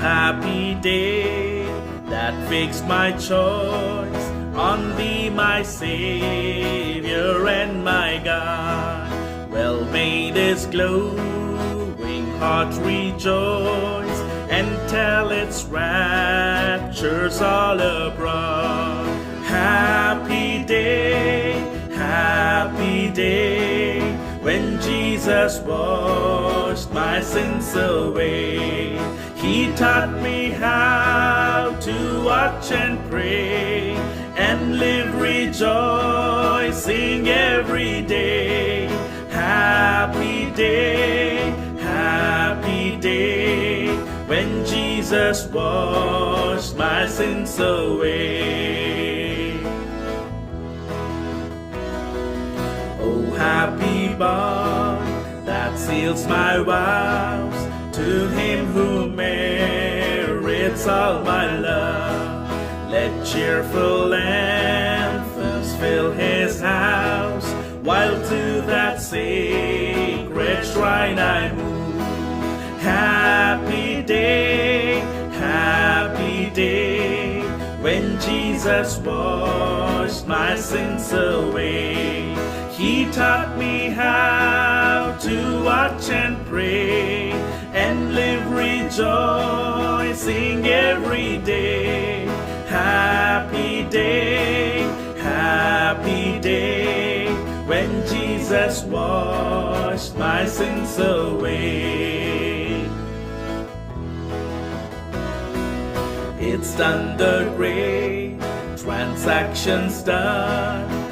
happy day that fixed my choice on Thee, my Savior and my God. Well, may this glowing heart rejoice and tell its raptures all abroad. Happy day, when Jesus washed my sins away. He taught me how to watch and pray and live rejoicing every day. Happy day, when Jesus washed my sins away. Oh, happy bond that seals my vows to Him who merits all my love. Let cheerful anthems fill His house, while to that sacred shrine I move. Happy day, when Jesus washed my sins away. He taught me how to watch and pray and live rejoicing every day. Happy day, when Jesus washed my sins away. It's done, the great transaction's done.